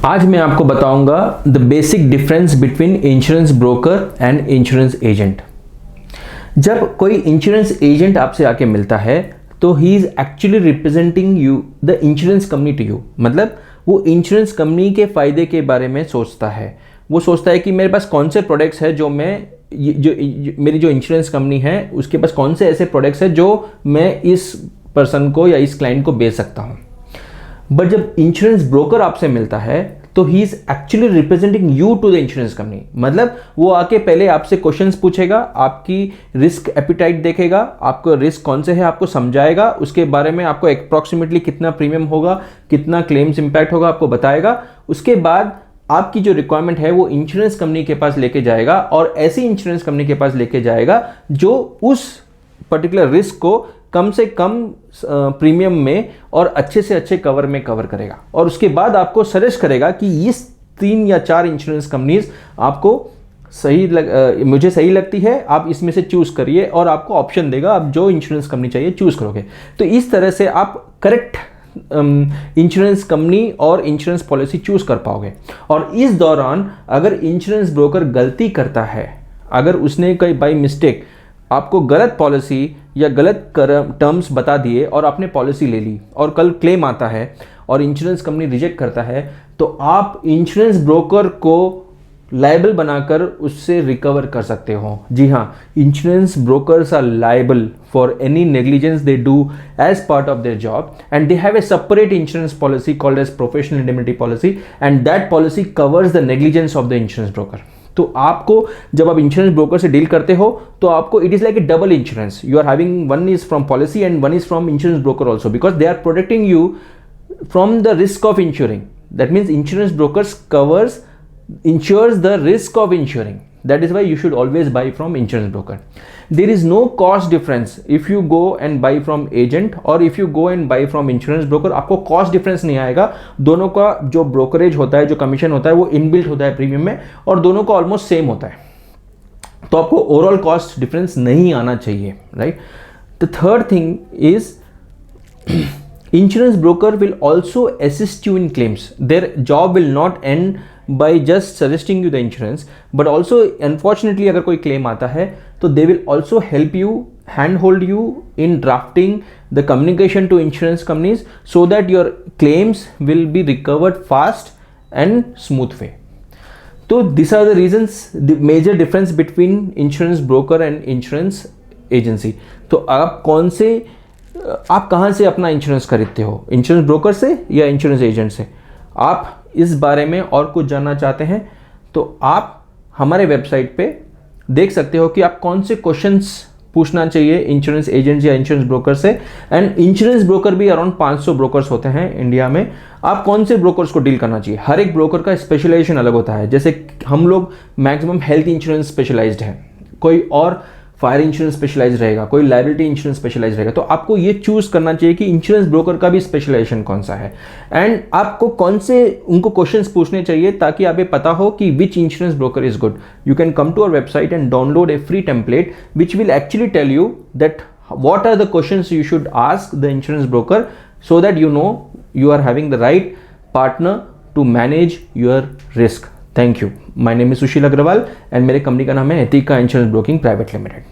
आज मैं आपको बताऊंगा the basic difference between insurance broker and insurance agent. जब कोई इंश्योरेंस एजेंट आपसे आके मिलता है तो he is actually representing you the insurance company to you. मतलब वो इंश्योरेंस कंपनी के फायदे के बारे में सोचता है। वो सोचता है कि मेरे पास कौन से प्रोडक्ट्स है जो मेरी जो इंश्योरेंस कंपनी है उसके पास कौन से ऐसे प्रोडक्ट्स है जो मैं इस पर्सन को या इस क्लाइंट को बेच सकता हूँ। बट जब इंश्योरेंस ब्रोकर आपसे मिलता है तो he is actually representing you to the insurance company. मतलब वो आके पहले आपसे क्वेश्चंस पूछेगा, आपकी रिस्क एपिटाइट देखेगा, आपको रिस्क कौन से है आपको समझाएगा, उसके बारे में आपको अप्रॉक्सीमेटली कितना प्रीमियम होगा, कितना क्लेम्स इंपैक्ट होगा आपको बताएगा। उसके बाद आपकी जो रिक्वायरमेंट है वो इंश्योरेंस कंपनी के पास लेके जाएगा और ऐसी इंश्योरेंस कंपनी के पास लेके जाएगा जो उस पर्टिकुलर रिस्क को कम से कम प्रीमियम में और अच्छे से अच्छे कवर में कवर करेगा। और उसके बाद आपको सजेस्ट करेगा कि इस 3 या 4 इंश्योरेंस कंपनीज आपको मुझे सही लगती है, आप इसमें से चूज करिए और आपको ऑप्शन देगा, आप जो इंश्योरेंस कंपनी चाहिए चूज करोगे। तो इस तरह से आप करेक्ट इंश्योरेंस कंपनी और इंश्योरेंस पॉलिसी चूज कर पाओगे। और इस दौरान अगर इंश्योरेंस ब्रोकर गलती करता है, अगर उसने कोई बाई मिस्टेक आपको गलत पॉलिसी या गलत टर्म्स बता दिए और आपने पॉलिसी ले ली और कल क्लेम आता है और इंश्योरेंस कंपनी रिजेक्ट करता है तो आप इंश्योरेंस ब्रोकर को लायबल बनाकर उससे रिकवर कर सकते हो। जी हाँ, insurance brokers are liable for any negligence they do as part of their job and they have a separate insurance policy called as professional indemnity policy and that policy covers the negligence of the insurance broker. तो आपको जब आप insurance broker से deal करते हो तो आपको it is like a double insurance. You are having one is from policy and one is from insurance broker also because they are protecting you from the risk of insuring. That means insurance brokers insures the risk of insuring. That is why you should always buy from insurance broker. There is no cost difference if you go and buy from agent or if you go and buy from insurance broker. आपको cost difference नहीं आएगा। दोनों का जो brokerage होता है, जो commission होता है वो inbuilt होता है प्रीमियम में और दोनों का almost same होता है। तो आपको overall cost difference नहीं आना चाहिए, right? The third thing is insurance broker will also assist you in claims. Their job will not end by just suggesting you the insurance, but also unfortunately अगर कोई claim आता है तो they will also help you, handhold you in drafting the communication to insurance companies so that your claims will be recovered fast and smooth way. तो these are the reasons, the major difference between insurance broker and insurance agency. तो आप कहाँ से अपना insurance खरीदते हो, insurance broker से या इंश्योरेंस एजेंट से? आप इस बारे में और कुछ जानना चाहते हैं तो आप हमारे वेबसाइट पे देख सकते हो कि आप कौन से क्वेश्चंस पूछना चाहिए इंश्योरेंस एजेंट या इंश्योरेंस ब्रोकर से। एंड इंश्योरेंस ब्रोकर भी अराउंड 500 ब्रोकर्स होते हैं इंडिया में। आप कौन से ब्रोकर्स को डील करना चाहिए, हर एक ब्रोकर का स्पेशलाइजेशन अलग होता है। जैसे हम लोग मैक्सिमम हेल्थ इंश्योरेंस स्पेशलाइज्ड है, कोई और फायर इंश्योरेंस स्पेशलाइज रहेगा, कोई लायबिलिटी इंश्योरेंस स्पेशलाइज रहेगा। तो आपको ये चूज करना चाहिए कि इंश्योरेंस ब्रोकर का भी स्पेशलाइजेशन कौन सा है एंड आपको कौन से उनको क्वेश्चंस पूछने चाहिए ताकि आप ये पता हो कि which insurance broker is good. You can come to our website and download a free template which will actually tell you that what are the questions you should ask the insurance broker so that you know you are having the right partner to manage your risk. Thank you. My name is Sushil Agrawal and मेरे company का नाम है एथिका insurance broking private limited.